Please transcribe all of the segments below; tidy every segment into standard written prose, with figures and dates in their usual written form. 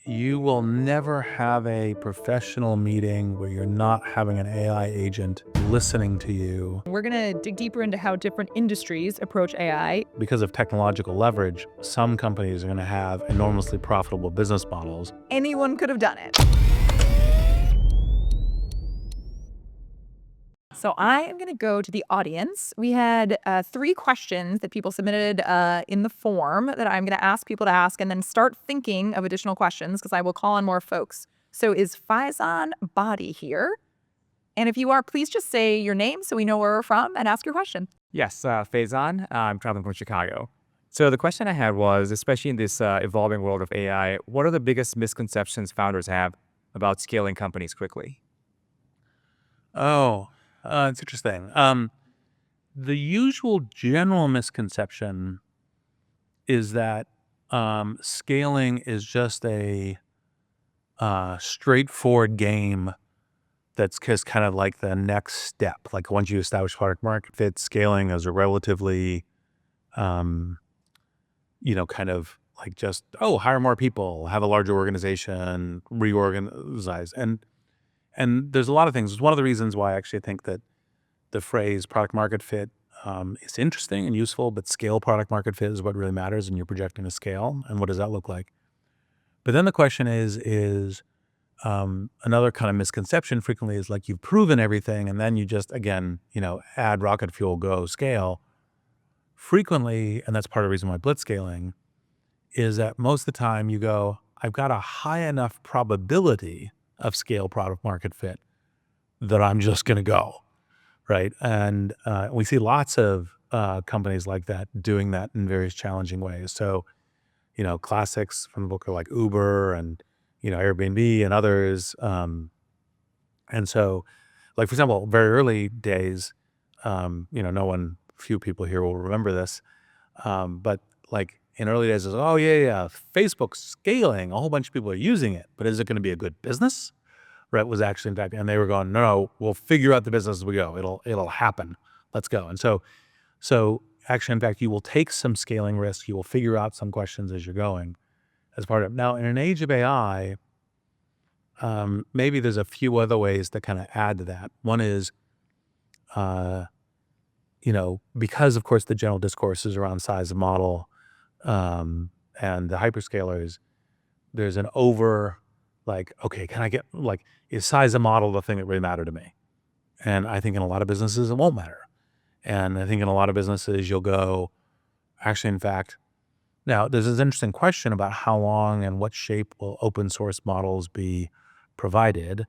you will never have a professional meeting where you're not having an AI agent listening to you. We're going to dig deeper into how different industries approach AI. Because of technological leverage, some companies are going to have enormously profitable business models. Anyone could have done it. So I am going to go to the audience. We had 3 questions that people submitted in the form that I'm going to ask people to ask and then start thinking of additional questions because I will call on more folks. So is Faizan Badi here? And if you are, please just say your name so we know where we're from and ask your question. Yes, Faizan. I'm traveling from Chicago. So the question I had was, especially in this evolving world of AI, what are the biggest misconceptions founders have about scaling companies quickly? It's interesting. The usual general misconception is that scaling is just a straightforward game that's just kind of like the next step. Like once you establish product market fit, scaling is a relatively, kind of like just, hire more people, have a larger organization, reorganize. And there's a lot of things. It's one of the reasons why I actually think that the phrase product market fit is interesting and useful, but scale product market fit is what really matters, and you're projecting a scale. And what does that look like? But then the question is another kind of misconception frequently is like you've proven everything and then you just, again, add rocket fuel, go scale. Frequently, and that's part of the reason why blitz scaling is that most of the time you go, I've got a high enough probability of scale product market fit that I'm just going to go, right? And we see lots of companies like that doing that in various challenging ways. So, classics from the book are like Uber and, Airbnb and others. And so, like, for example, very early days, few people here will remember this. But like in early days, it was, oh yeah, Facebook's scaling, a whole bunch of people are using it, but is it going to be a good business? Right, was actually, in fact, and they were going, no, we'll figure out the business as we go. It'll happen. Let's go. And so actually, in fact, you will take some scaling risk. You will figure out some questions as you're going as part of it. Now, in an age of AI, maybe there's a few other ways to kind of add to that. One is, because of course the general discourse is around size of model, and the hyperscalers, there's an okay, can I get is size of model the thing that really mattered to me? And I think in a lot of businesses it won't matter. And I think in a lot of businesses you'll go, actually, in fact, now there's this interesting question about how long and what shape will open source models be provided.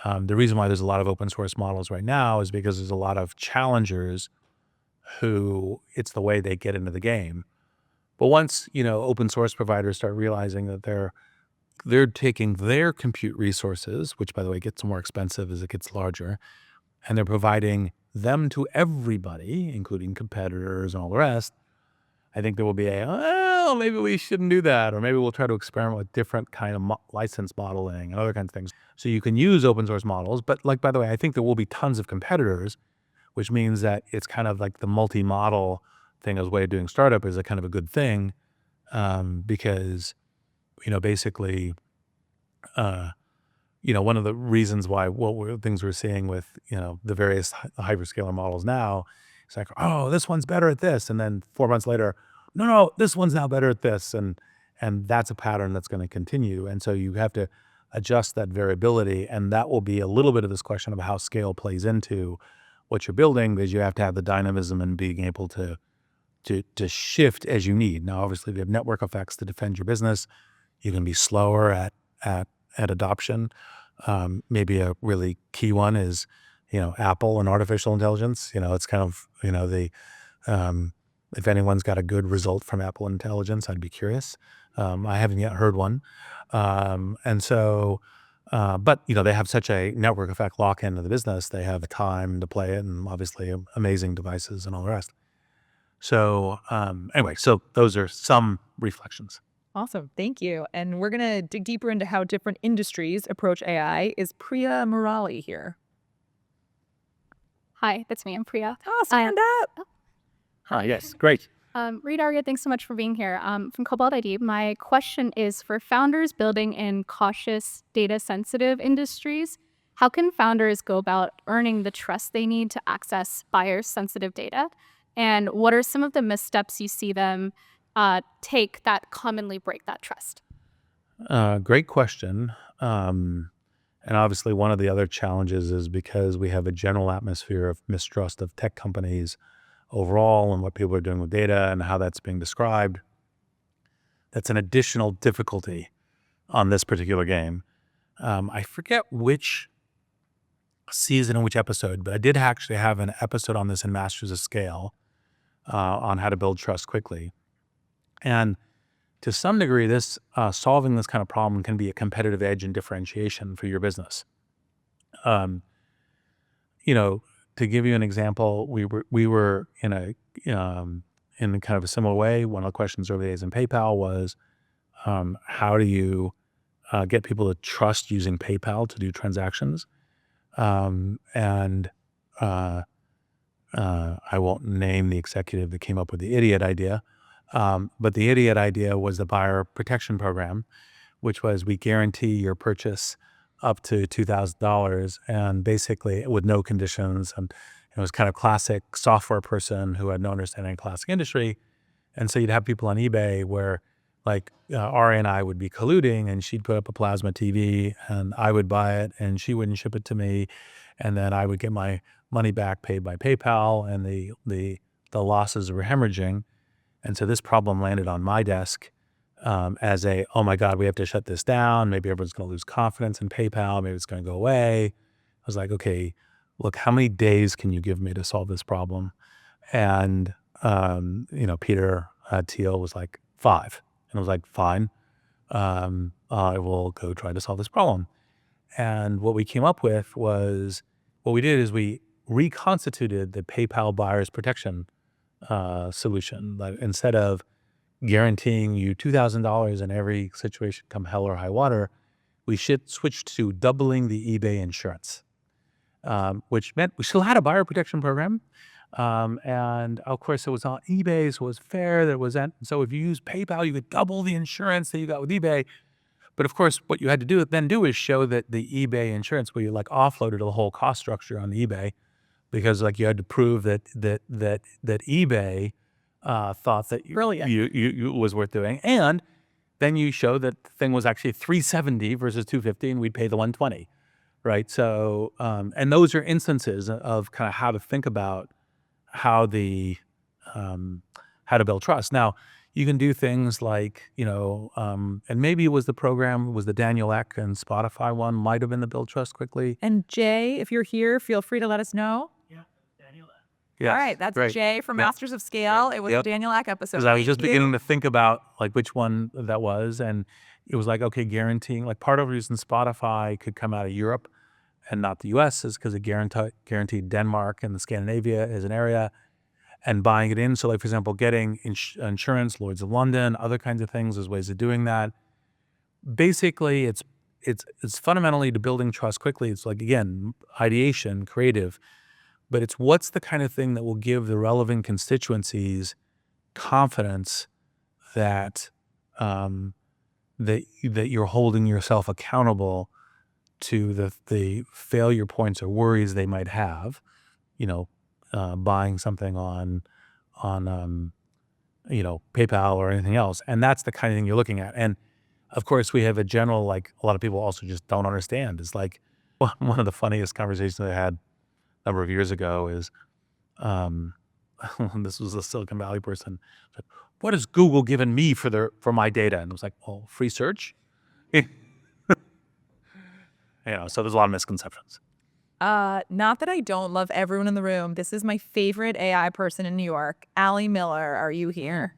The reason why there's a lot of open source models right now is because there's a lot of challengers who it's the way they get into the game. But once, open source providers start realizing that they're taking their compute resources, which by the way gets more expensive as it gets larger, and they're providing them to everybody, including competitors and all the rest, I think there will be maybe we shouldn't do that, or maybe we'll try to experiment with different kind of license modeling and other kinds of things. So you can use open source models, but by the way, I think there will be tons of competitors, which means that it's kind of like the multi-model thing as a way of doing startup is a kind of a good thing, because, basically, one of the reasons why things we're seeing with, the various hyperscaler models now, it's like, oh, this one's better at this. And then 4 months later, no, this one's now better at this. And that's a pattern that's going to continue. And so you have to adjust that variability. And that will be a little bit of this question of how scale plays into what you're building, because you have to have the dynamism and being able to shift as you need. Now, obviously, we have network effects to defend your business. You can be slower at adoption. Maybe a really key one is, Apple and artificial intelligence. It's kind of, if anyone's got a good result from Apple Intelligence, I'd be curious. I haven't yet heard one. And so, but, they have such a network effect lock-in to the business. They have the time to play it and obviously amazing devices and all the rest. So anyway, so those are some reflections. Awesome. Thank you. And we're going to dig deeper into how different industries approach AI. Is Priya Murali here? Hi, that's me. I'm Priya. Oh, stand up. Hi, yes, great. Reid Aria, thanks so much for being here. From Cobalt ID, my question is for founders building in cautious, data-sensitive industries, how can founders go about earning the trust they need to access buyers' sensitive data? And what are some of the missteps you see them take that commonly break that trust? Great question. And obviously, one of the other challenges is because we have a general atmosphere of mistrust of tech companies overall and what people are doing with data and how that's being described. That's an additional difficulty on this particular game. I forget which season and which episode, but I did actually have an episode on this in Masters of Scale on how to build trust quickly. And to some degree, this solving this kind of problem can be a competitive edge and differentiation for your business. Um, to give you an example, we were in kind of a similar way. One of the questions early days in PayPal was, how do you get people to trust using PayPal to do transactions? And I won't name the executive that came up with the idiot idea, but the idiot idea was the buyer protection program, which was we guarantee your purchase up to $2,000 and basically with no conditions. And it was kind of classic software person who had no understanding of classic industry. And so you'd have people on eBay where like Ari and I would be colluding and she'd put up a plasma TV and I would buy it and she wouldn't ship it to me. And then I would get my money back paid by PayPal and the losses were hemorrhaging. And so this problem landed on my desk as oh my God, we have to shut this down. Maybe everyone's going to lose confidence in PayPal. Maybe it's going to go away. I was like, okay, look, how many days can you give me to solve this problem? And, Peter Thiel was like 5. And I was like, fine, I will go try to solve this problem. And what we came up with was, what we did is we reconstituted the PayPal buyer's protection solution. Like instead of guaranteeing you $2,000 in every situation come hell or high water, we switched to doubling the eBay insurance, which meant we still had a buyer protection program. And of course, it was on eBay, so it was fair. So if you use PayPal, you could double the insurance that you got with eBay. But of course, what you had to do is show that the eBay insurance, where you like offloaded the whole cost structure on eBay, because like you had to prove that eBay thought that Brilliant. you was worth doing, and then you show that the thing was actually $370 versus $250, and we'd pay the $120, right? So, and those are instances of kind of how to think about how to build trust. Now, you can do things like, and maybe it was the Daniel Ek and Spotify one, might have been the build trust quickly. And Jay, if you're here, feel free to let us know. Yes, All right, that's great. Jay from Yep. Masters of Scale. It was Yep. the Daniel Ek episode. Because I was just Thank you. beginning to think about like which one that was, and it was like, okay, guaranteeing, like part of the reason Spotify could come out of Europe and not the US is because it guaranteed Denmark and the Scandinavia as an area and buying it in. So like, for example, getting insurance, Lloyd's of London, other kinds of things, there's ways of doing that. Basically, it's fundamentally to building trust quickly. It's like, again, ideation, creative, but it's what's the kind of thing that will give the relevant constituencies confidence that that you're holding yourself accountable to the failure points or worries they might have, buying something on PayPal or anything else. And that's the kind of thing you're looking at. And of course, we have a general, like a lot of people also just don't understand. It's like one of the funniest conversations I had a number of years ago is, this was a Silicon Valley person. Said, what has Google given me for my data? And it was like, well, free search. So there's a lot of misconceptions. Not that I don't love everyone in the room. This is my favorite AI person in New York. Allie Miller, are you here?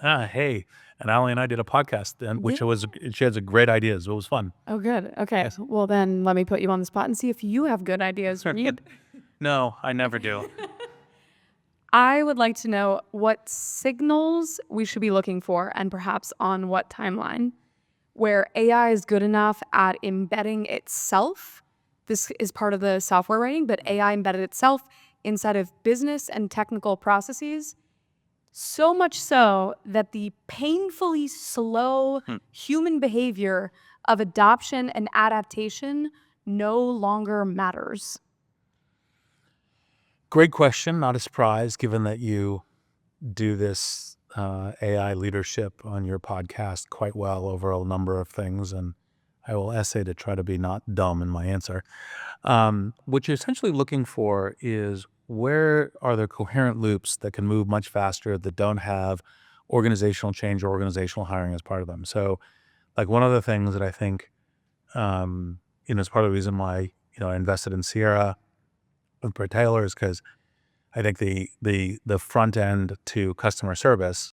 Hey, and Allie and I did a podcast, she has a great ideas. It was fun. Oh, good. Okay. Well, then let me put you on the spot and see if you have good ideas. Reid. No, I never do. I would like to know what signals we should be looking for and perhaps on what timeline where AI is good enough at embedding itself. This is part of the software writing, but AI embedded itself inside of business and technical processes So much so that the painfully slow human behavior of adoption and adaptation no longer matters. Great question. Not a surprise, given that you do this AI leadership on your podcast quite well over a number of things, and I will essay to try to be not dumb in my answer. What you're essentially looking for is where are there coherent loops that can move much faster that don't have organizational change or organizational hiring as part of them. So, like one of the things that I think, is part of the reason why I invested in Sierra with Britt Taylor is because I think the front end to customer service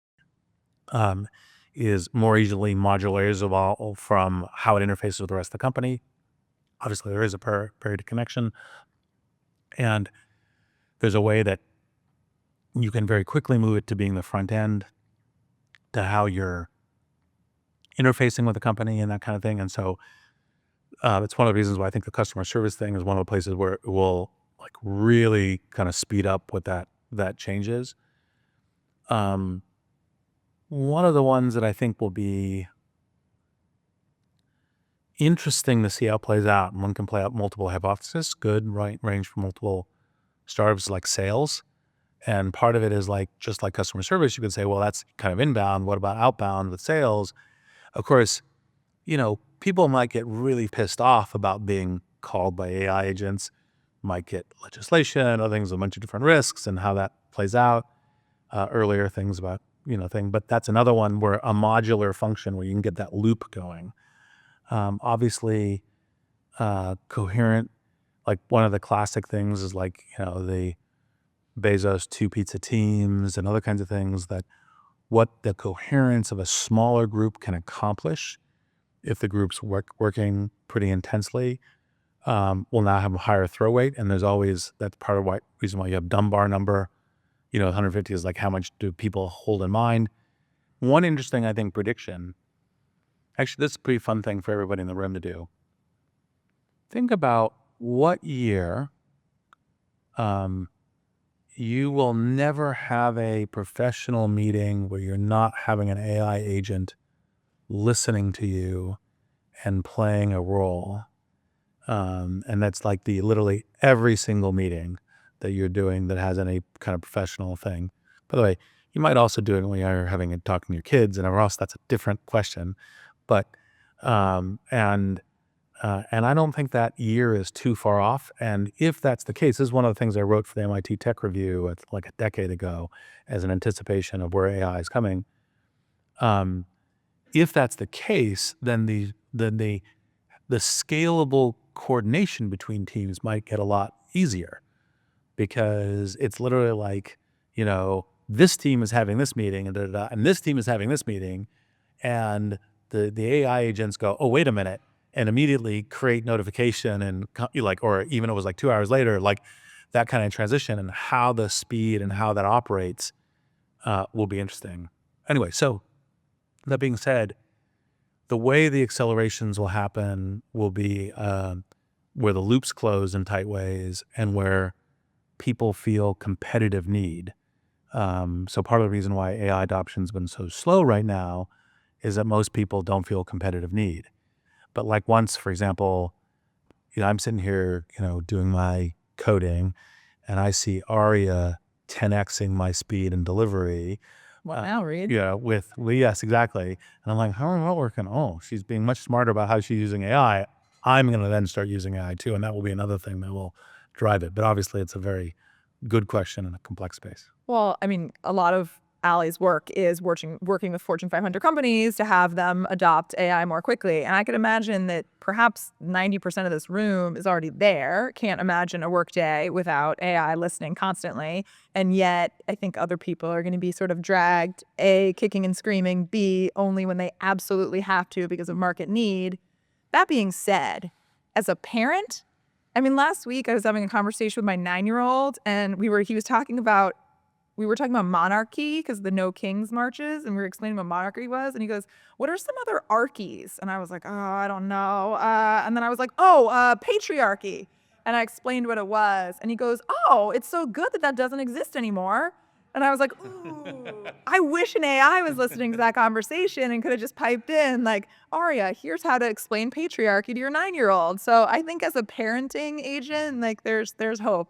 um, is more easily modularizable from how it interfaces with the rest of the company. Obviously, there is a period of connection, and there's a way that you can very quickly move it to being the front end to how you're interfacing with the company and that kind of thing. And so that's one of the reasons why I think the customer service thing is one of the places where it will like really kind of speed up what that changes. Um, One of the ones that I think will be interesting to see how it plays out, and one can play out multiple hypotheses, good, right, range from multiple startups like sales. And part of it is like, just like customer service, you could say, well, that's kind of inbound. What about outbound with sales? Of course, people might get really pissed off about being called by AI agents, might get legislation, other things, a bunch of different risks and how that plays out. Earlier things about, but that's another one where a modular function where you can get that loop going. Obviously, coherent, like one of the classic things is like, the Bezos two pizza teams and other kinds of things that what the coherence of a smaller group can accomplish if the group's working pretty intensely will now have a higher throw weight. And that's part of reason why you have Dunbar number, 150 is like how much do people hold in mind. One interesting, I think, prediction, actually, this is a pretty fun thing for everybody in the room to do. Think about what year you will never have a professional meeting where you're not having an AI agent listening to you and playing a role. And that's like literally every single meeting that you're doing that has any kind of professional thing. By the way, you might also do it when you're talking to your kids and everything else. That's a different question. But, and I don't think that year is too far off. And if that's the case, this is one of the things I wrote for the MIT Tech Review like a decade ago as an anticipation of where AI is coming. If that's the case, then the scalable coordination between teams might get a lot easier because it's literally like, this team is having this meeting and this team is having this meeting, and the AI agents go, oh, wait a minute, and immediately create notification and or even it was like 2 hours later, like that kind of transition and how the speed and how that operates will be interesting. Anyway, so that being said, the way the accelerations will happen will be where the loops close in tight ways and where people feel competitive need. So part of the reason why AI adoption has been so slow right now is that most people don't feel competitive need. But like once, for example, I'm sitting here, doing my coding and I see Aria 10xing my speed and delivery. What now, Reid? Yes, exactly. And I'm like, how am I working? Oh, she's being much smarter about how she's using AI. I'm going to then start using AI too. And that will be another thing that will drive it. But obviously it's a very good question in a complex space. Well, I mean, a lot of Allie's work is working with Fortune 500 companies to have them adopt AI more quickly. And I could imagine that perhaps 90% of this room is already there. Can't imagine a workday without AI listening constantly. And yet, I think other people are going to be sort of dragged, A, kicking and screaming, B, only when they absolutely have to because of market need. That being said, as a parent, I mean, last week I was having a conversation with my 9-year-old and we were talking about monarchy because the No Kings marches, and we were explaining what monarchy was, and he goes, what are some other archies? And I was like, oh, I don't know. And then I was like, patriarchy. And I explained what it was, and he goes, oh, it's so good that doesn't exist anymore. And I was like, ooh, I wish an AI was listening to that conversation and could have just piped in like, Aria, here's how to explain patriarchy to your 9-year-old. So I think as a parenting agent, like there's hope.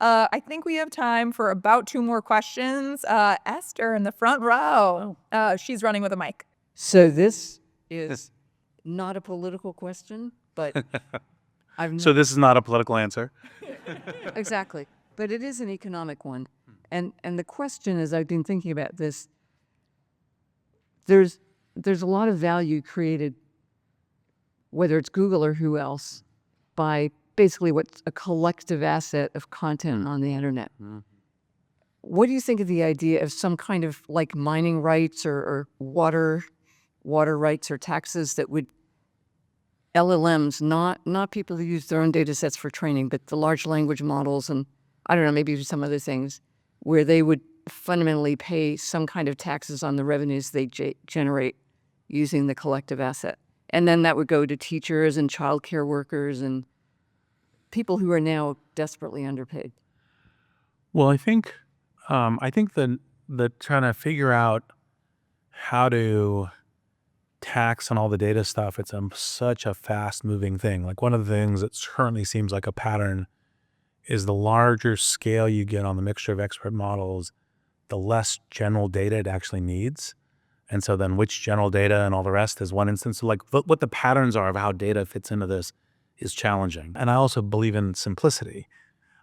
I think we have time for about 2 more questions. Esther in the front row. She's running with a mic. So this is not a political question, but So this is not a political answer. exactly, but it is an economic one. And the question is, I've been thinking about this. There's a lot of value created, whether it's Google or who else, by basically what's a collective asset of content on the internet. What do you think of the idea of some kind of like mining rights or water rights or taxes that would LLMs, not people who use their own data sets for training, but the large language models and I don't know, maybe some other things, where they would fundamentally pay some kind of taxes on the revenues they generate using the collective asset. And then that would go to teachers and childcare workers and people who are now desperately underpaid. Well, I think the trying to figure out how to tax on all the data stuff, it's such a fast moving thing. Like one of the things that currently seems like a pattern is the larger scale you get on the mixture of expert models, the less general data it actually needs. And so then which general data and all the rest is one instance. So like what the patterns are of how data fits into this is challenging. And I also believe in simplicity.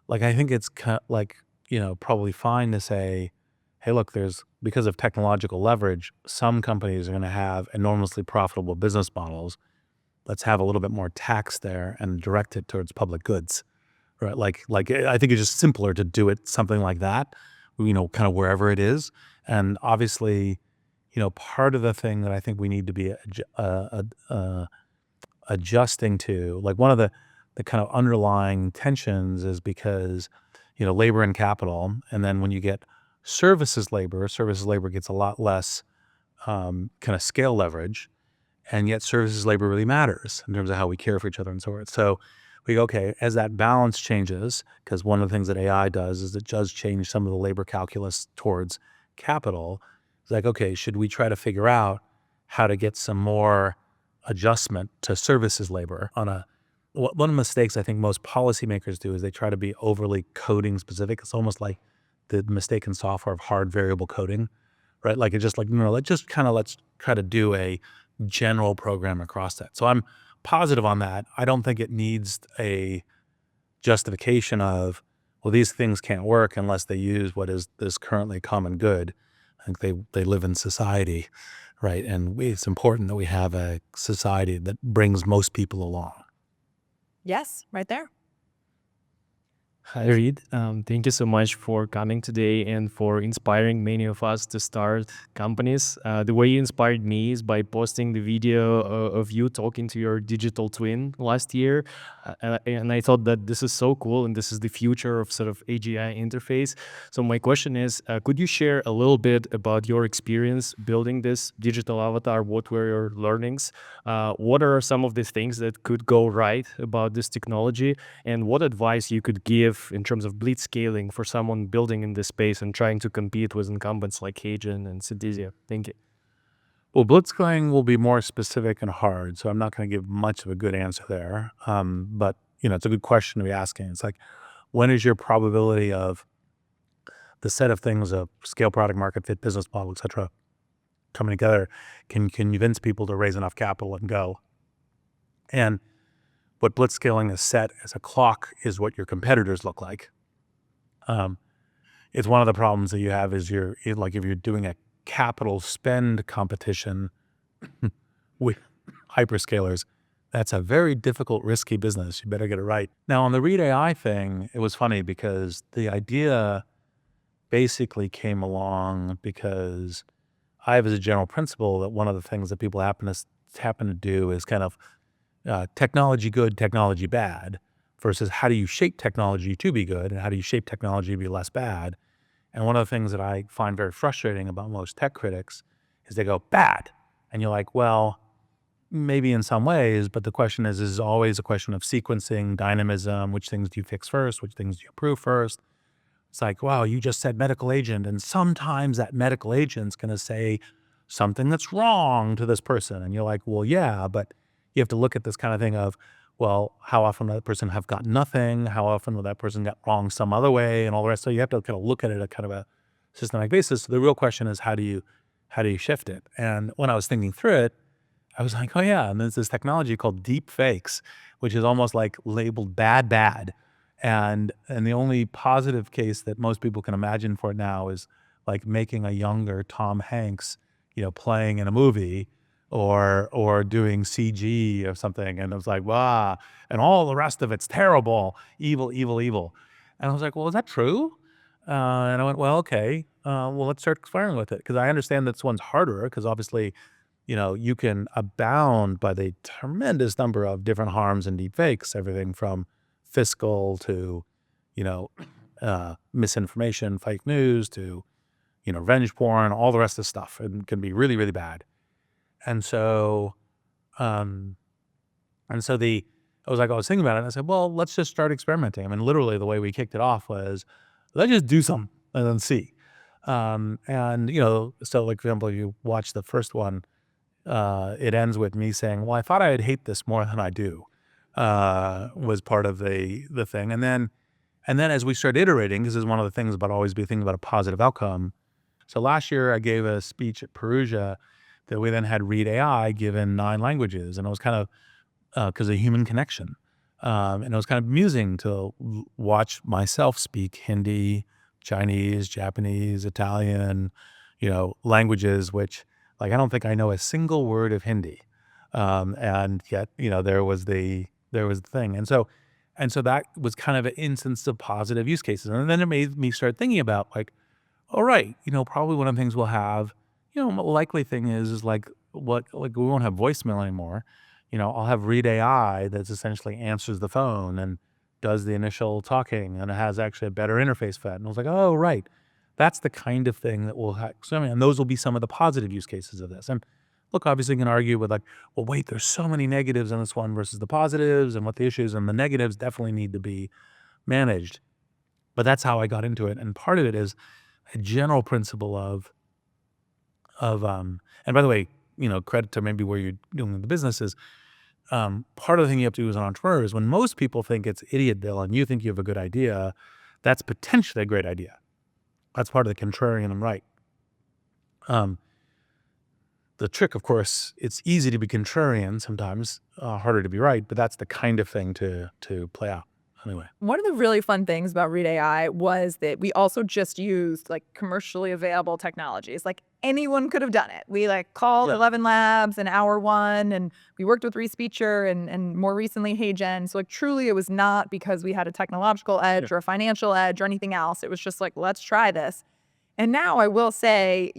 Like I think it's probably fine to say, hey, look, because of technological leverage, some companies are going to have enormously profitable business models. Let's have a little bit more tax there and direct it towards public goods, right? Like I think it's just simpler to do it something like that, kind of wherever it is. And obviously, part of the thing that I think we need to be adjusting to, like one of the kind of underlying tensions is because, labor and capital, and then when you get services labor gets a lot less kind of scale leverage, and yet services labor really matters in terms of how we care for each other and so forth. So we go, okay, as that balance changes, because one of the things that AI does is it does change some of the labor calculus towards capital. It's like, okay, should we try to figure out how to get some more adjustment to services labor one of the mistakes I think most policymakers do is they try to be overly coding specific. It's almost like the mistake in software of hard variable coding, right? Like it's just like, no, let's try to do a general program across that. So I'm positive on that. I don't think it needs a justification of, well, these things can't work unless they use what is this currently common good. I think they live in society, right? And it's important that we have a society that brings most people along. Yes, right there. Hi, Reid. Thank you so much for coming today and for inspiring many of us to start companies. The way you inspired me is by posting the video of you talking to your digital twin last year. And I thought that this is so cool and this is the future of sort of AGI interface. So my question is, could you share a little bit about your experience building this digital avatar? What were your learnings? What are some of the things that could go right about this technology? And what advice you could give in terms of blitz scaling for someone building in this space and trying to compete with incumbents like Hagen and Synthesia? Thank you. Well, blitzscaling will be more specific and hard, so I'm not going to give much of a good answer there. But it's a good question to be asking. It's like, when is your probability of the set of things of scale, product, market fit, business model, et cetera, coming together can convince people to raise enough capital and go? And what blitzscaling is set as a clock is what your competitors look like. It's one of the problems that you have is if you're doing a capital spend competition with hyperscalers, that's a very difficult, risky business. You better get it right. Now, on the Reid AI thing, it was funny because the idea basically came along because I have as a general principle that one of the things that people happen to do is kind of technology good, technology bad, versus how do you shape technology to be good and how do you shape technology to be less bad. And one of the things that I find very frustrating about most tech critics is they go, bad. And you're like, well, maybe in some ways, but the question is always a question of sequencing, dynamism, which things do you fix first, which things do you improve first. It's like, wow, you just said medical agent, and sometimes that medical agent's going to say something that's wrong to this person. And you're like, well, yeah, but you have to look at this kind of thing of, well, how often will that person have gotten nothing? How often will that person get wrong some other way and all the rest? So you have to kind of look at it at kind of a systematic basis. So the real question is, how do you shift it? And when I was thinking through it, I was like, oh yeah, and there's this technology called deep fakes, which is almost like labeled bad. And the only positive case that most people can imagine for it now is like making a younger Tom Hanks, playing in a movie or doing CG or something. And it was like, wow, and all the rest of it's terrible, evil. And I was like, well, is that true? And I went, well, okay, well, let's start experimenting with it. Because I understand this one's harder because obviously, you can abound by the tremendous number of different harms and deep fakes, everything from fiscal to, misinformation, fake news to, revenge porn, all the rest of the stuff. It can be really, really bad. And so, um, I was thinking about it and I said, well, let's just start experimenting. I mean, literally the way we kicked it off was, let's just do something and then see. And, so like, for example, if you watch the first one, it ends with me saying, well, I thought I'd hate this more than I do, was part of the thing. And then as we start iterating, this is one of the things about always be thinking about a positive outcome. So last year I gave a speech at Perugia that we then had Reid AI given 9 languages. And it was kind of, because of human connection. And it was kind of amusing to watch myself speak Hindi, Chinese, Japanese, Italian, languages, which like, I don't think I know a single word of Hindi. And yet, there was the thing. And so that was kind of an instance of positive use cases. And then it made me start thinking about like, all right, probably one of the things we'll have, likely thing is like we won't have voicemail anymore. I'll have Reid AI that's essentially answers the phone and does the initial talking, and it has actually a better interface for that. And I was like, oh, right. That's the kind of thing that will have, and those will be some of the positive use cases of this. And look, obviously you can argue with like, well, wait, there's so many negatives in this one versus the positives and what the issues, and the negatives definitely need to be managed. But that's how I got into it. And part of it is a general principle of, and by the way, credit to maybe where you're doing the business is, part of the thing you have to do as an entrepreneur is when most people think it's Idiotville and you think you have a good idea, that's potentially a great idea. That's part of the contrarian and right. The trick, of course, it's easy to be contrarian sometimes, harder to be right, but that's the kind of thing to play out. Anyway. One of the really fun things about Reid AI was that we also just used like commercially available technologies. Like anyone could have done it. We like called 11 Labs and Hour One, and we worked with Respeecher and more recently HeyGen. So like truly it was not because we had a technological edge or a financial edge or anything else. It was just like, let's try this. And now I will say,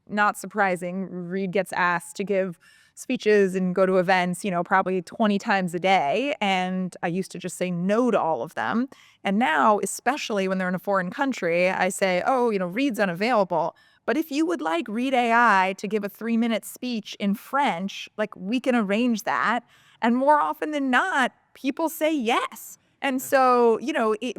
not surprising, Reid gets asked to give speeches and go to events, probably 20 times a day. And I used to just say no to all of them. And now, especially when they're in a foreign country, I say, oh, Reid's unavailable. But if you would like Reid AI to give a 3-minute speech in French, like we can arrange that. And more often than not, people say yes. And so,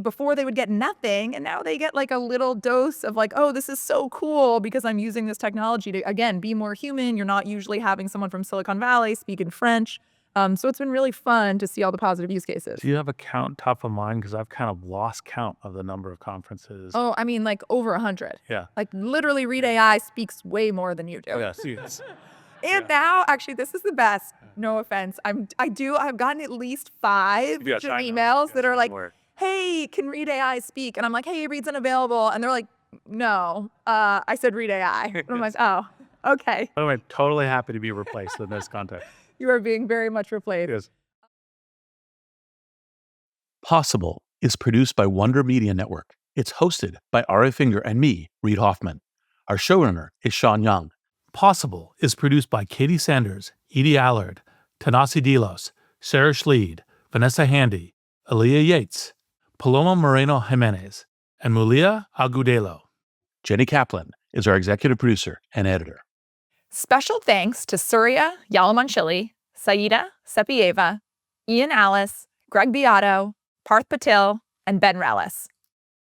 before they would get nothing, and now they get like a little dose of like, oh, this is so cool because I'm using this technology to, again, be more human. You're not usually having someone from Silicon Valley speak in French. So it's been really fun to see all the positive use cases. Do you have a count top of mind? Because I've kind of lost count of the number of conferences. Oh, I mean, like over 100. Yeah. Like literally Reid AI speaks way more than you do. Oh, yeah. See, it's, And now, actually, this is the best. No offense. I've gotten at least 5 emails that are like, hey, can Reid AI speak? And I'm like, hey, Reid's unavailable. And they're like, no, I said Reid AI. And I'm like, oh, okay. By the way, totally happy to be replaced in this context. You are being very much replaced. Yes. Possible is produced by Wonder Media Network. It's hosted by Ari Finger and me, Reid Hoffman. Our showrunner is Sean Young. Possible is produced by Katie Sanders, Edie Allard, Tanasi Delos, Sarah Schleid, Vanessa Handy, Aaliyah Yates, Paloma Moreno Jimenez, and Mulia Agudelo. Jenny Kaplan is our executive producer and editor. Special thanks to Surya Yalamanchili, Saida Sepieva, Ian Alice, Greg Beato, Parth Patil, and Ben Relis.